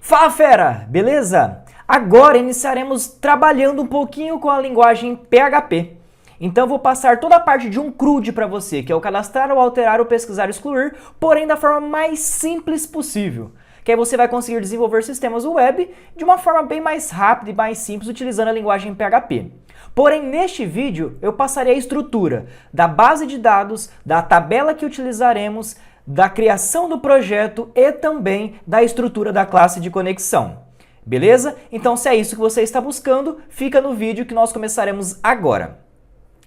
Fala fera, beleza? Agora iniciaremos trabalhando um pouquinho com a linguagem PHP. Então eu vou passar toda a parte de um CRUD para você, que é o cadastrar, o alterar, o pesquisar, o excluir, porém da forma mais simples possível. Que aí você vai conseguir desenvolver sistemas web de uma forma bem mais rápida e mais simples utilizando a linguagem PHP. Porém, neste vídeo eu passarei a estrutura da base de dados, da tabela que utilizaremos, da criação do projeto e também da estrutura da classe de conexão. Beleza? Então, se é isso que você está buscando, fica no vídeo que nós começaremos agora.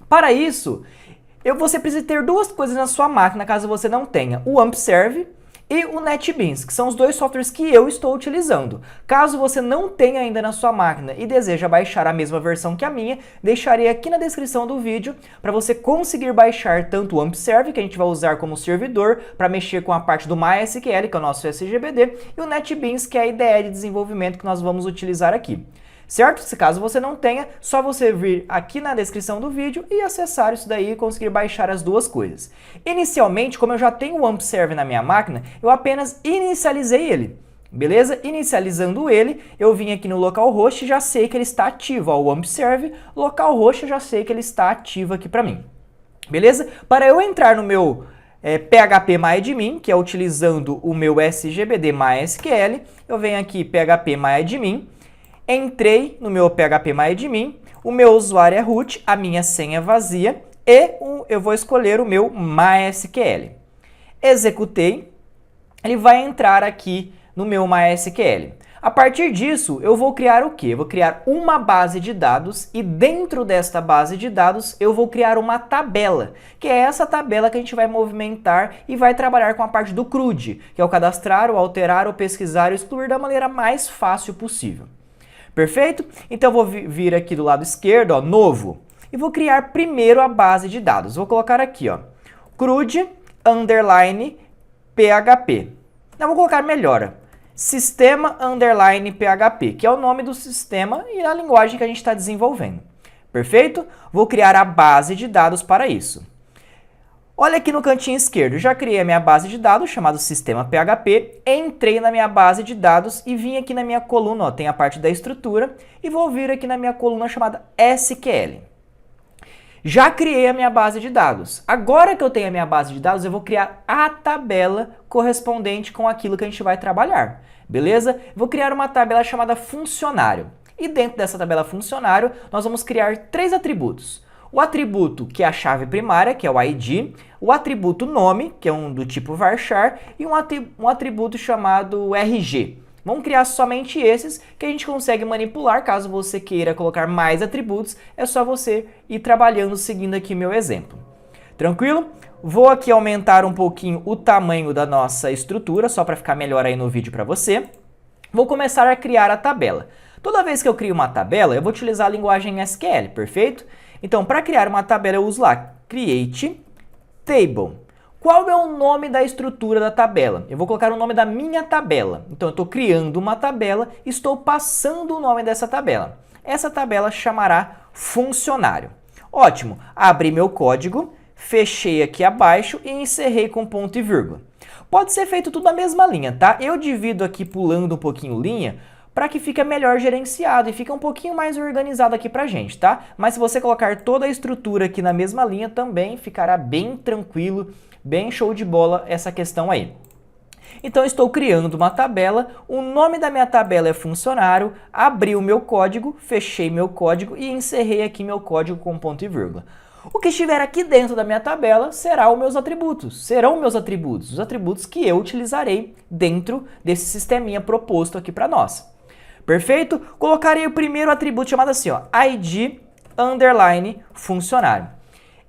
Para isso, você precisa ter duas coisas na sua máquina, caso você não tenha: o Ampserve e o NetBeans, que são os dois softwares que eu estou utilizando. Caso você não tenha ainda na sua máquina e deseja baixar a mesma versão que a minha, deixarei aqui na descrição do vídeo para você conseguir baixar tanto o Ampserve, que a gente vai usar como servidor para mexer com a parte do MySQL, que é o nosso SGBD, e o NetBeans, que é a IDE de desenvolvimento que nós vamos utilizar aqui. Certo? Se caso você não tenha, só você vir aqui na descrição do vídeo e acessar isso daí e conseguir baixar as duas coisas. Inicialmente, como eu já tenho o Ampserve na minha máquina, eu apenas inicializei ele. Beleza? Inicializando ele, eu vim aqui no localhost e já sei que ele está ativo. Ó, o Ampserve, localhost, eu já sei que ele está ativo aqui para mim. Beleza? Para eu entrar no meu phpMyAdmin, que é utilizando o meu SGBD MySQL, eu venho aqui phpMyAdmin. Entrei no meu phpMyAdmin, o meu usuário é root, a minha senha é vazia e eu vou escolher o meu MySQL. Executei, ele vai entrar aqui no meu MySQL. A partir disso, eu vou criar o quê? Eu vou criar uma base de dados e dentro desta base de dados eu vou criar uma tabela, que é essa tabela que a gente vai movimentar e vai trabalhar com a parte do CRUD, que é o cadastrar, o alterar, o pesquisar e o excluir da maneira mais fácil possível. Perfeito? Então eu vou vir aqui do lado esquerdo, ó, novo, e vou criar primeiro a base de dados. Vou colocar aqui, ó, CRUD underline PHP. Não, vou colocar melhor, sistema underline PHP, que é o nome do sistema e a linguagem que a gente está desenvolvendo. Perfeito? Vou criar a base de dados para isso. Olha aqui no cantinho esquerdo, já criei a minha base de dados, chamado sistema PHP, entrei na minha base de dados e vim aqui na minha coluna, ó, tem a parte da estrutura, e vou vir aqui na minha coluna chamada SQL. Já criei a minha base de dados. Agora que eu tenho a minha base de dados, eu vou criar a tabela correspondente com aquilo que a gente vai trabalhar, beleza? Vou criar uma tabela chamada funcionário. E dentro dessa tabela funcionário, nós vamos criar três atributos. O atributo que é a chave primária, que é o ID, o atributo nome, que é um do tipo varchar, e um atributo chamado RG. Vamos criar somente esses que a gente consegue manipular. Caso você queira colocar mais atributos, é só você ir trabalhando seguindo aqui meu exemplo. Tranquilo? Vou aqui aumentar um pouquinho o tamanho da nossa estrutura, só para ficar melhor aí no vídeo para você. Vou começar a criar a tabela. Toda vez que eu crio uma tabela, eu vou utilizar a linguagem SQL, perfeito? Então, para criar uma tabela, eu uso lá create table. Qual é o nome da estrutura da tabela? Eu vou colocar o nome da minha tabela. Então, eu estou criando uma tabela e estou passando o nome dessa tabela. Essa tabela chamará funcionário. Ótimo, abri meu código, fechei aqui abaixo e encerrei com ponto e vírgula. Pode ser feito tudo na mesma linha, tá? Eu divido aqui pulando um pouquinho linha, para que fique melhor gerenciado e fique um pouquinho mais organizado aqui pra gente, tá? Mas se você colocar toda a estrutura aqui na mesma linha, também ficará bem tranquilo, bem show de bola essa questão aí. Então estou criando uma tabela, o nome da minha tabela é funcionário, abri o meu código, fechei meu código e encerrei aqui meu código com ponto e vírgula. O que estiver aqui dentro da minha tabela serão os meus atributos, os atributos que eu utilizarei dentro desse sisteminha proposto aqui para nós. Perfeito? Colocarei o primeiro atributo chamado assim, ó, ID underline funcionário.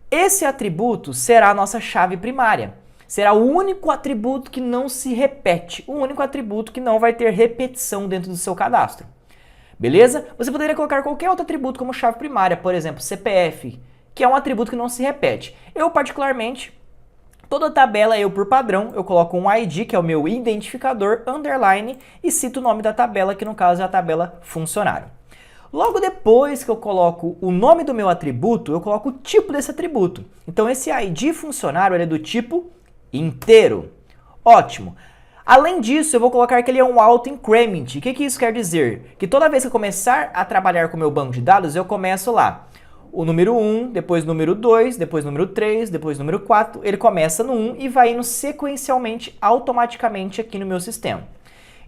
Esse atributo será a nossa chave primária. Será o único atributo que não se repete, o único atributo que não vai ter repetição dentro do seu cadastro. Beleza? Você poderia colocar qualquer outro atributo como chave primária, por exemplo, CPF, que é um atributo que não se repete. Eu, particularmente, toda tabela, por padrão, eu coloco um ID, que é o meu identificador, underline, e cito o nome da tabela, que no caso é a tabela funcionário. Logo depois que eu coloco o nome do meu atributo, eu coloco o tipo desse atributo. Então esse ID funcionário ele é do tipo inteiro. Ótimo. Além disso, eu vou colocar que ele é um auto-increment. O que isso quer dizer? Que toda vez que eu começar a trabalhar com o meu banco de dados, eu começo lá. O número 1, depois o número 2, depois o número 3, depois o número 4. Ele começa no 1 e vai indo sequencialmente, automaticamente aqui no meu sistema.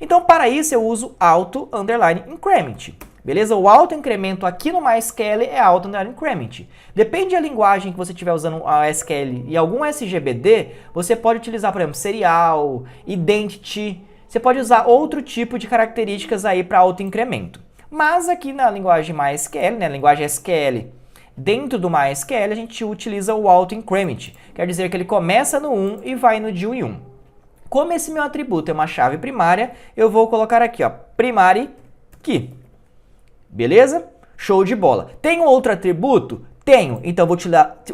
Então, para isso, eu uso auto_increment. Beleza? O auto-incremento aqui no MySQL é auto_increment. Depende da linguagem que você estiver usando a SQL e algum SGBD, você pode utilizar, por exemplo, serial, identity. Você pode usar outro tipo de características aí para auto-incremento. Mas aqui na linguagem MySQL, né, linguagem SQL, dentro do MySQL, a gente utiliza o auto-increment. Quer dizer que ele começa no 1 e vai no de 1 em 1. Como esse meu atributo é uma chave primária, eu vou colocar aqui, ó, primary key. Beleza? Show de bola. Tem um outro atributo? Tenho. Então, vou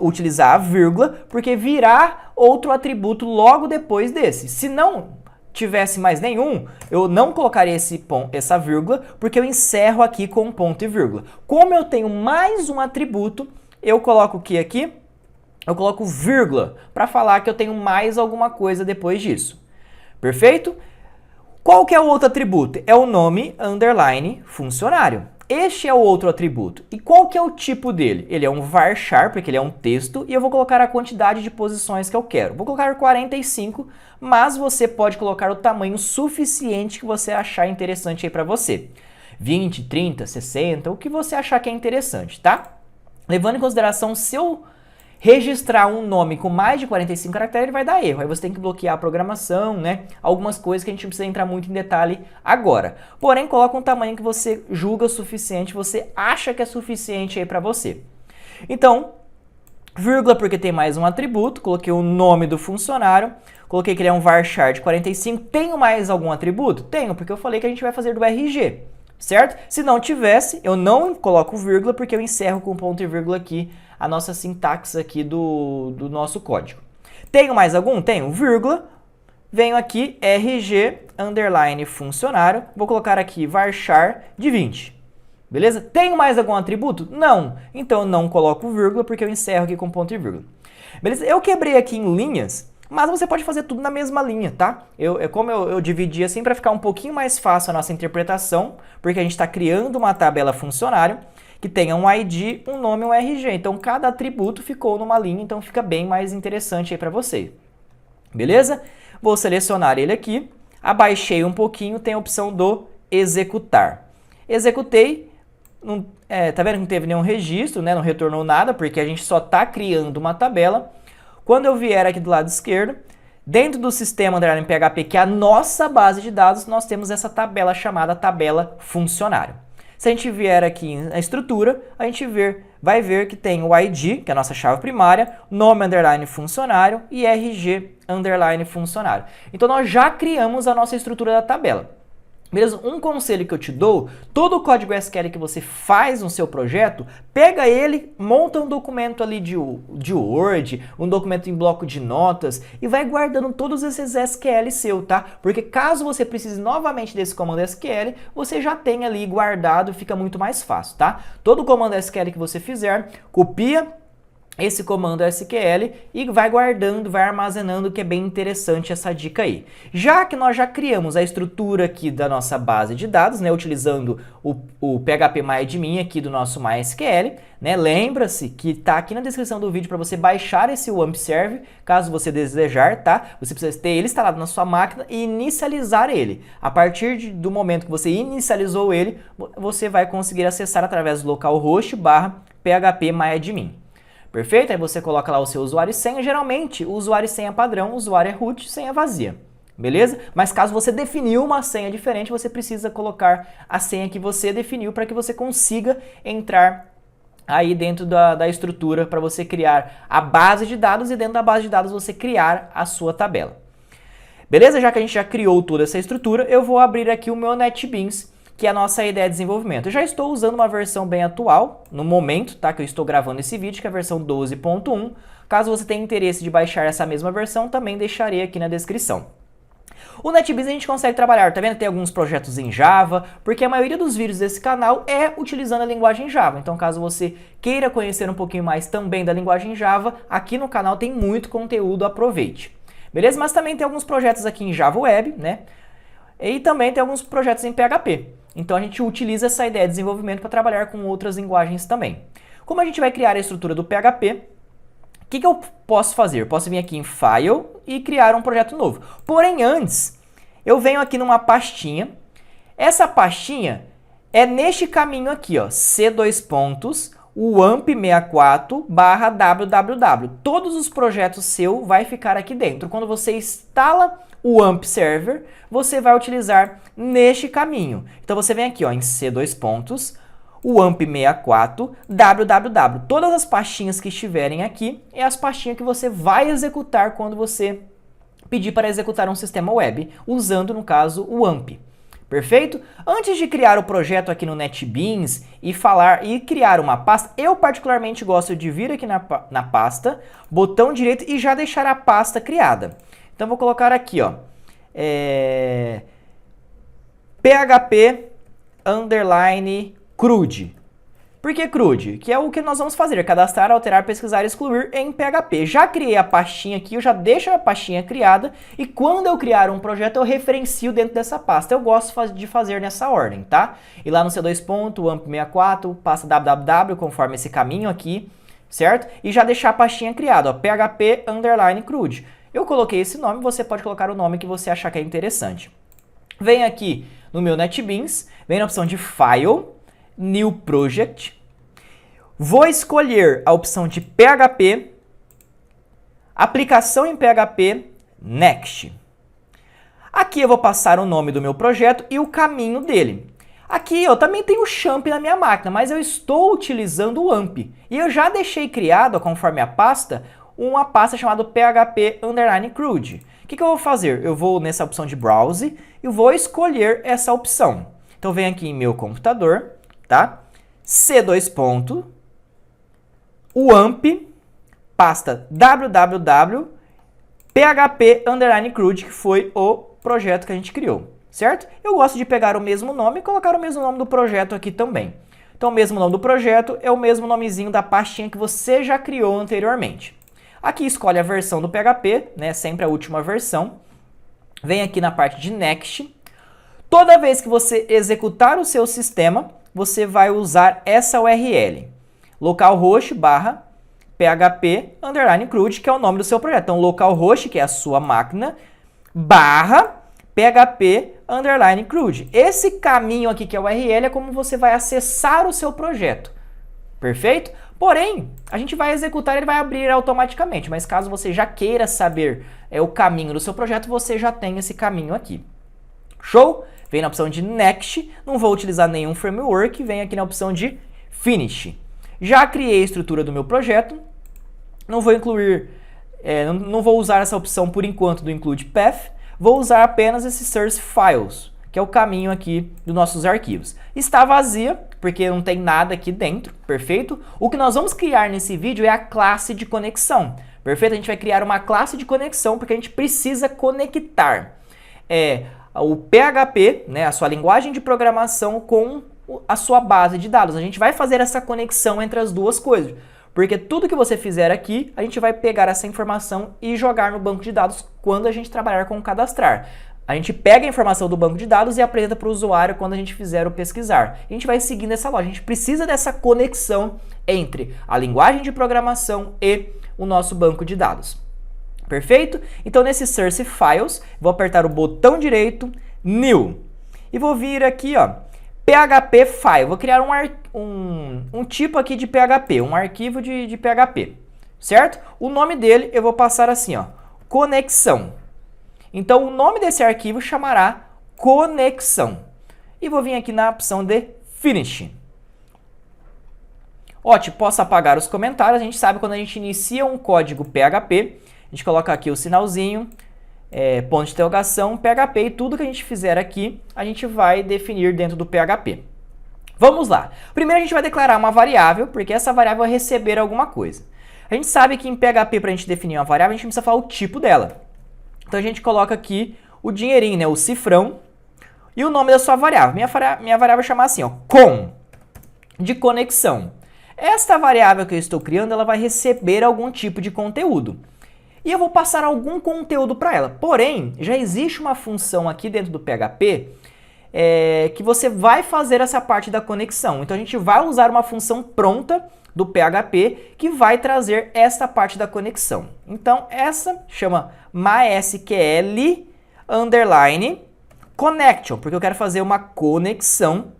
utilizar a vírgula, porque virá outro atributo logo depois desse. Se não tivesse mais nenhum, eu não colocaria essa vírgula, porque eu encerro aqui com um ponto e vírgula. Como eu tenho mais um atributo, eu coloco o que aqui? Eu coloco vírgula, para falar que eu tenho mais alguma coisa depois disso. Perfeito? Qual que é o outro atributo? É o nome underline funcionário. Este é o outro atributo. E qual que é o tipo dele? Ele é um varchar, porque ele é um texto, e eu vou colocar a quantidade de posições que eu quero. Vou colocar 45, mas você pode colocar o tamanho suficiente que você achar interessante aí para você. 20, 30, 60, o que você achar que é interessante, tá? Levando em consideração, se eu registrar um nome com mais de 45 caracteres, ele vai dar erro. Aí você tem que bloquear a programação, né? Algumas coisas que a gente não precisa entrar muito em detalhe agora. Porém, coloca um tamanho que você julga suficiente, você acha que é suficiente aí para você. Então, vírgula porque tem mais um atributo, coloquei o nome do funcionário, coloquei que ele é um varchar de 45. Tenho mais algum atributo? Tenho, porque eu falei que a gente vai fazer do RG, certo? Se não tivesse, eu não coloco vírgula porque eu encerro com ponto e vírgula aqui a nossa sintaxe aqui do nosso código. Tenho mais algum? Tenho, vírgula, venho aqui, RG, underline, funcionário, vou colocar aqui varchar de 20. Beleza? Tenho mais algum atributo? Não. Então eu não coloco vírgula porque eu encerro aqui com ponto e vírgula. Beleza? Eu quebrei aqui em linhas, mas você pode fazer tudo na mesma linha, tá? Como eu dividi assim para ficar um pouquinho mais fácil a nossa interpretação, porque a gente está criando uma tabela funcionário que tenha um ID, um nome e um RG. Então, cada atributo ficou numa linha, então fica bem mais interessante aí para você. Beleza? Vou selecionar ele aqui, abaixei um pouquinho, tem a opção do executar. Executei, tá vendo que não teve nenhum registro, né? Não retornou nada, porque a gente só está criando uma tabela. Quando eu vier aqui do lado esquerdo, dentro do sistema underline PHP, que é a nossa base de dados, nós temos essa tabela chamada tabela funcionário. Se a gente vier aqui na estrutura, a gente vai ver que tem o ID, que é a nossa chave primária, nome underline funcionário e RG underline funcionário. Então nós já criamos a nossa estrutura da tabela. Beleza? Um conselho que eu te dou, todo o código SQL que você faz no seu projeto, pega ele, monta um documento ali de Word, um documento em bloco de notas e vai guardando todos esses SQL seu, tá? Porque caso você precise novamente desse comando SQL, você já tem ali guardado, fica muito mais fácil, tá? Todo comando SQL que você fizer, copia esse comando SQL e vai guardando, vai armazenando, que é bem interessante essa dica aí. Já que nós já criamos a estrutura aqui da nossa base de dados, né, utilizando o PHPMyAdmin aqui do nosso MySQL, né, lembra-se que está aqui na descrição do vídeo para você baixar esse WAMP-Serve, caso você desejar, tá? Você precisa ter ele instalado na sua máquina e inicializar ele. A partir do momento que você inicializou ele, você vai conseguir acessar através do localhost /phpMyAdmin. Perfeito? Aí você coloca lá o seu usuário e senha. Geralmente, o usuário e senha padrão, o usuário é root, senha vazia. Beleza? Mas caso você definiu uma senha diferente, você precisa colocar a senha que você definiu para que você consiga entrar aí dentro da estrutura para você criar a base de dados e dentro da base de dados você criar a sua tabela. Beleza? Já que a gente já criou toda essa estrutura, eu vou abrir aqui o meu NetBeans, que é a nossa ideia de desenvolvimento. Eu já estou usando uma versão bem atual, no momento, tá, que eu estou gravando esse vídeo, que é a versão 12.1. Caso você tenha interesse de baixar essa mesma versão, também deixarei aqui na descrição. O NetBeans a gente consegue trabalhar, tá vendo? Tem alguns projetos em Java, porque a maioria dos vídeos desse canal é utilizando a linguagem Java. Então, caso você queira conhecer um pouquinho mais também da linguagem Java, aqui no canal tem muito conteúdo, aproveite. Beleza? Mas também tem alguns projetos aqui em Java Web, né? E também tem alguns projetos em PHP. Então a gente utiliza essa ideia de desenvolvimento para trabalhar com outras linguagens também. Como a gente vai criar a estrutura do PHP, o que eu posso fazer? Eu posso vir aqui em File e criar um projeto novo. Porém, antes, eu venho aqui numa pastinha. Essa pastinha é neste caminho aqui, ó, wamp64/www. Todos os projetos seu vai ficar aqui dentro. Quando você instala o WAMP Server, você vai utilizar neste caminho. Então você vem aqui, ó, em wamp64/www. Todas as pastinhas que estiverem aqui é as pastinhas que você vai executar quando você pedir para executar um sistema web, usando, no caso, o WAMP. Perfeito? Antes de criar o projeto aqui no NetBeans e criar uma pasta, eu particularmente gosto de vir aqui na pasta, botão direito e já deixar a pasta criada. Então vou colocar aqui, ó, PHP _CRUD. Por que CRUD? Que é o que nós vamos fazer, cadastrar, alterar, pesquisar e excluir em PHP. Já criei a pastinha aqui, eu já deixo a pastinha criada e quando eu criar um projeto eu referencio dentro dessa pasta. Eu gosto de fazer nessa ordem, tá? E lá no C2.wamp64, pasta www, conforme esse caminho aqui, certo? E já deixar a pastinha criada, ó, PHP _CRUD. Eu coloquei esse nome, você pode colocar o nome que você achar que é interessante. Vem aqui no meu NetBeans, vem na opção de File, New Project. Vou escolher a opção de PHP, aplicação em PHP, Next. Aqui eu vou passar o nome do meu projeto e o caminho dele. Aqui eu também tenho o Champ na minha máquina, mas eu estou utilizando o WAMP. E eu já deixei criado, conforme a pasta, uma pasta chamada PHP _CRUD. O que eu vou fazer? Eu vou nessa opção de Browse e vou escolher essa opção. Então venho aqui em meu computador, tá? C2.wamp, pasta www, PHP _CRUD, que foi o projeto que a gente criou, certo? Eu gosto de pegar o mesmo nome e colocar o mesmo nome do projeto aqui também. Então o mesmo nome do projeto é o mesmo nomezinho da pastinha que você já criou anteriormente. Aqui escolhe a versão do PHP, né? Sempre a última versão. Vem aqui na parte de Next. Toda vez que você executar o seu sistema, você vai usar essa URL. Localhost /PHP _CRUD, que é o nome do seu projeto. Então, localhost, que é a sua máquina, /PHP _CRUD. Esse caminho aqui, que é a URL, é como você vai acessar o seu projeto. Perfeito? Porém, a gente vai executar, ele vai abrir automaticamente, mas caso você já queira saber o caminho do seu projeto, você já tem esse caminho aqui. Show? Vem na opção de Next, não vou utilizar nenhum framework, vem aqui na opção de Finish. Já criei a estrutura do meu projeto, não vou incluir, não vou usar essa opção por enquanto do Include Path, vou usar apenas esse Source Files, que é o caminho aqui dos nossos arquivos. Está vazia, porque não tem nada aqui dentro, perfeito? O que nós vamos criar nesse vídeo é a classe de conexão, perfeito? A gente vai criar uma classe de conexão porque a gente precisa conectar o PHP, né, a sua linguagem de programação, com a sua base de dados. A gente vai fazer essa conexão entre as duas coisas, porque tudo que você fizer aqui, a gente vai pegar essa informação e jogar no banco de dados quando a gente trabalhar com o cadastrar. A gente pega a informação do banco de dados e apresenta para o usuário quando a gente fizer o pesquisar. A gente vai seguindo essa lógica. A gente precisa dessa conexão entre a linguagem de programação e o nosso banco de dados. Perfeito? Então, nesse Source Files, vou apertar o botão direito, New. E vou vir aqui, ó, PHP File. Vou criar um tipo aqui de PHP, um arquivo de PHP. Certo? O nome dele eu vou passar assim, ó, conexão. Então, o nome desse arquivo chamará conexão. E vou vir aqui na opção de Finish. Ótimo, posso apagar os comentários. A gente sabe quando a gente inicia um código PHP, a gente coloca aqui o sinalzinho, ponto de interrogação, PHP, e tudo que a gente fizer aqui, a gente vai definir dentro do PHP. Vamos lá. Primeiro a gente vai declarar uma variável, porque essa variável vai receber alguma coisa. A gente sabe que em PHP, para a gente definir uma variável, a gente precisa falar o tipo dela. Então a gente coloca aqui o dinheirinho, né, o cifrão, e o nome da sua variável. Minha variável vai chamar assim, ó, com, de conexão. Esta variável que eu estou criando, ela vai receber algum tipo de conteúdo. e eu vou passar algum conteúdo para ela. Porém, já existe uma função aqui dentro do PHP que você vai fazer essa parte da conexão. Então a gente vai usar uma função pronta do PHP que vai trazer esta parte da conexão. Então essa chama MySQL underline connection, porque eu quero fazer uma conexão.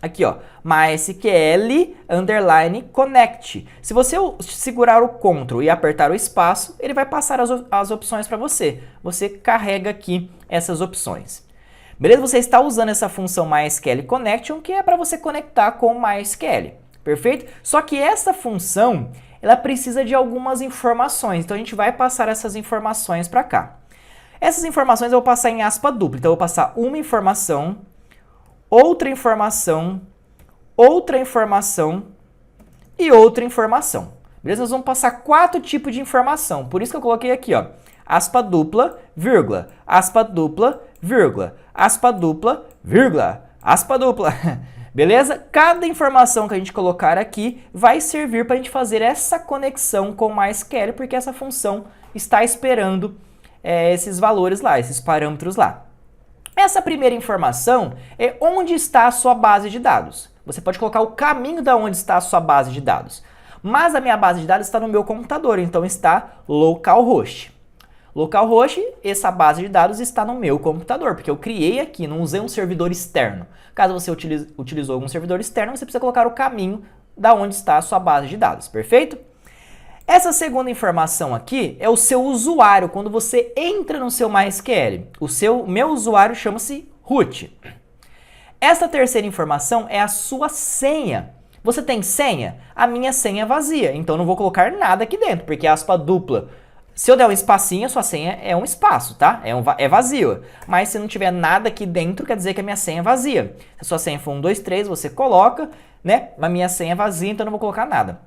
Aqui, ó, MySQL underline connect. Se você segurar o Ctrl e apertar o espaço, ele vai passar as opções para você. Você carrega aqui essas opções. Beleza? Você está usando essa função MySQL connection, que é para você conectar com o MySQL. Perfeito? Só que essa função, ela precisa de algumas informações. Então a gente vai passar essas informações para cá. Essas informações eu vou passar em aspa dupla. Então eu vou passar uma informação, outra informação e outra informação. Beleza? Nós vamos passar 4 tipos de informação. Por isso que eu coloquei aqui, ó, aspa dupla, vírgula, aspa dupla, vírgula, aspa dupla, vírgula, aspa dupla. Beleza? Cada informação que a gente colocar aqui vai servir para a gente fazer essa conexão com o MySQL, porque essa função está esperando esses valores lá, esses parâmetros lá. Essa primeira informação é onde está a sua base de dados. Você pode colocar o caminho de onde está a sua base de dados. Mas a minha base de dados está no meu computador, então está localhost. Localhost, essa base de dados está no meu computador, porque eu criei aqui, não usei um servidor externo. Caso você utilizou algum servidor externo, você precisa colocar o caminho da onde está a sua base de dados, perfeito? Essa segunda informação aqui é o seu usuário, quando você entra no seu MySQL. Meu usuário chama-se root. Essa terceira informação é a sua senha. Você tem senha? A minha senha é vazia, então não vou colocar nada aqui dentro, porque aspa dupla. Se eu der um espacinho, a sua senha é um espaço, tá? É vazio. Mas se não tiver nada aqui dentro, quer dizer que a minha senha é vazia. Se a sua senha for 1, 2, 3, você coloca, né? A minha senha é vazia, então eu não vou colocar nada.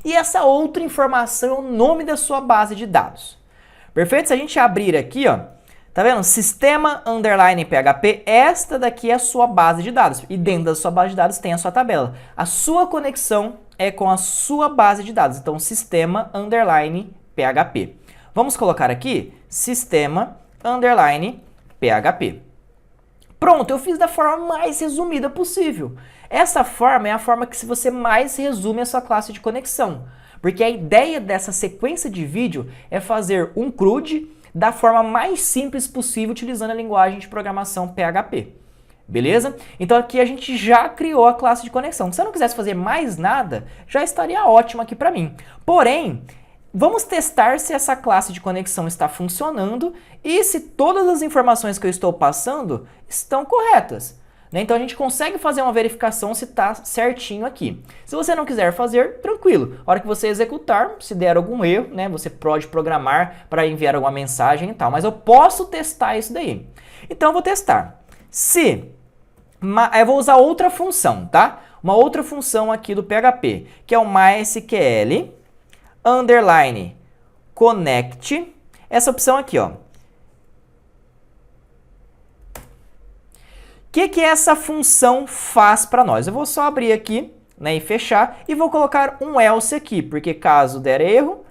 E essa outra informação é o nome da sua base de dados. Perfeito? Se a gente abrir aqui, ó, tá vendo? Sistema underline PHP, esta daqui é a sua base de dados. E dentro da sua base de dados tem a sua tabela. A sua conexão é com a sua base de dados. Então, sistema underline PHP. Vamos colocar aqui sistema underline PHP. Pronto, eu fiz da forma mais resumida possível. Essa forma é a forma que você mais resume a sua classe de conexão. Porque a ideia dessa sequência de vídeo é fazer um CRUD da forma mais simples possível utilizando a linguagem de programação PHP. Beleza? Então aqui a gente já criou a classe de conexão. Se eu não quisesse fazer mais nada, já estaria ótimo aqui para mim. Porém, vamos testar se essa classe de conexão está funcionando e se todas as informações que eu estou passando estão corretas. Então a gente consegue fazer uma verificação se está certinho aqui. Se você não quiser fazer, tranquilo. A hora que você executar, se der algum erro, né, você pode programar para enviar alguma mensagem e tal. Mas eu posso testar isso daí. Então eu vou testar. Eu vou usar outra função, tá? Uma outra função aqui do PHP, que é o MySQL underline connect. Essa opção aqui, ó. O que essa função faz para nós? Eu vou só abrir aqui, né, e fechar e vou colocar um else aqui, porque caso der erro,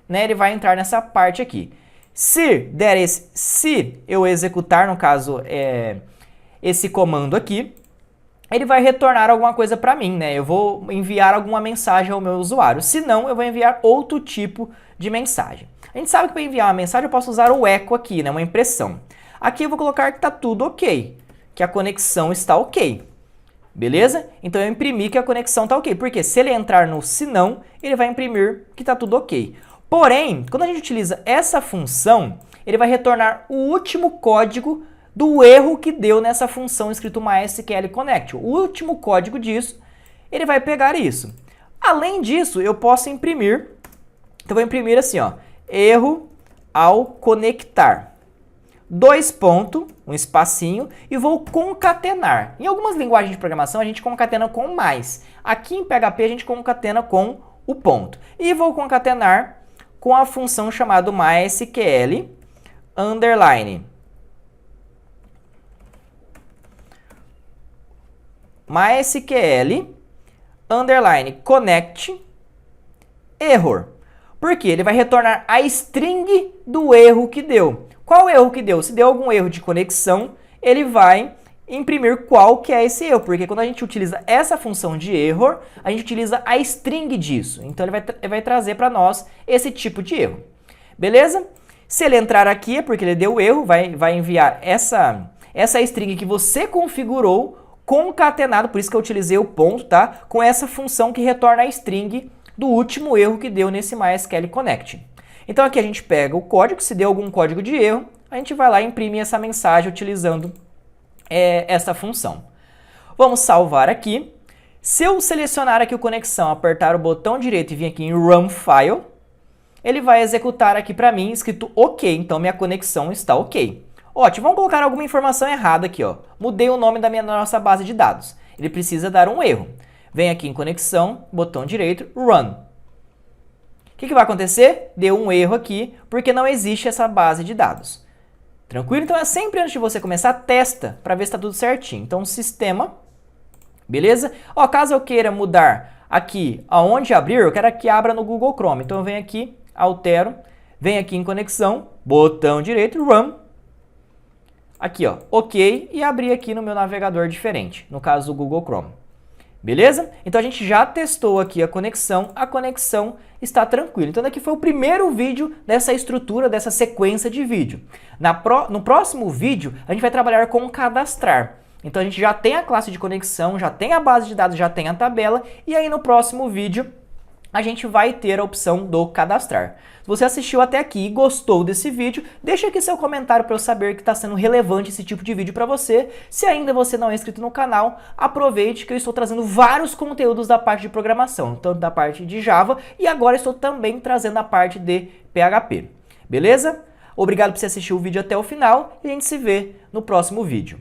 né, ele vai entrar nessa parte aqui. Se eu executar, no caso, esse comando aqui, ele vai retornar alguma coisa para mim, né? Eu vou enviar alguma mensagem ao meu usuário. Se não, eu vou enviar outro tipo de mensagem. A gente sabe que para enviar uma mensagem eu posso usar o echo aqui, né, uma impressão. Aqui eu vou colocar que está tudo ok, que a conexão está ok. Beleza? Então eu imprimi que a conexão está ok. Porque se ele entrar no se não, ele vai imprimir que está tudo ok. Porém, quando a gente utiliza essa função, ele vai retornar o último código do erro que deu nessa função escrito MySQL Connect. O último código disso, ele vai pegar isso. Além disso, eu posso imprimir. Então eu vou imprimir assim, ó, erro ao conectar. 2 pontos, um espacinho, e vou concatenar. Em algumas linguagens de programação a gente concatena com mais. Aqui em PHP a gente concatena com o ponto. E vou concatenar com a função chamada MySQL underline. MySQL underline connect error. Por quê? Ele vai retornar a string do erro que deu. Qual erro que deu? Se deu algum erro de conexão, ele vai imprimir qual que é esse erro, porque quando a gente utiliza essa função de error, a gente utiliza a string disso. Então ele vai trazer para nós esse tipo de erro. Beleza? Se ele entrar aqui é porque ele deu erro, vai enviar essa string que você configurou concatenado, por isso que eu utilizei o ponto, tá? Com essa função que retorna a string do último erro que deu nesse MySQL Connect. Então aqui a gente pega o código, se deu algum código de erro, a gente vai lá e imprime essa mensagem utilizando essa função. Vamos salvar aqui. Se eu selecionar aqui o conexão, apertar o botão direito e vir aqui em Run File, ele vai executar aqui para mim escrito OK, então minha conexão está OK. Ótimo, vamos colocar alguma informação errada aqui, ó. Mudei o nome da nossa base de dados. Ele precisa dar um erro. Vem aqui em conexão, botão direito, Run. O que vai acontecer? Deu um erro aqui, porque não existe essa base de dados. Tranquilo? Então é sempre antes de você começar, testa para ver se está tudo certinho. Então, sistema, beleza? Ó, caso eu queira mudar aqui aonde abrir, eu quero que abra no Google Chrome. Então eu venho aqui, altero, venho aqui em conexão, botão direito, Run. Aqui, ó, OK, e abrir aqui no meu navegador diferente, no caso do Google Chrome. Beleza? Então a gente já testou aqui a conexão está tranquila. Então daqui foi o primeiro vídeo dessa estrutura, dessa sequência de vídeo. No próximo vídeo a gente vai trabalhar com cadastrar. Então a gente já tem a classe de conexão, já tem a base de dados, já tem a tabela, e aí no próximo vídeo a gente vai ter a opção do cadastrar. Se você assistiu até aqui e gostou desse vídeo, deixa aqui seu comentário para eu saber que está sendo relevante esse tipo de vídeo para você. Se ainda você não é inscrito no canal, aproveite que eu estou trazendo vários conteúdos da parte de programação, tanto da parte de Java e agora estou também trazendo a parte de PHP. Beleza? Obrigado por você assistir o vídeo até o final e a gente se vê no próximo vídeo.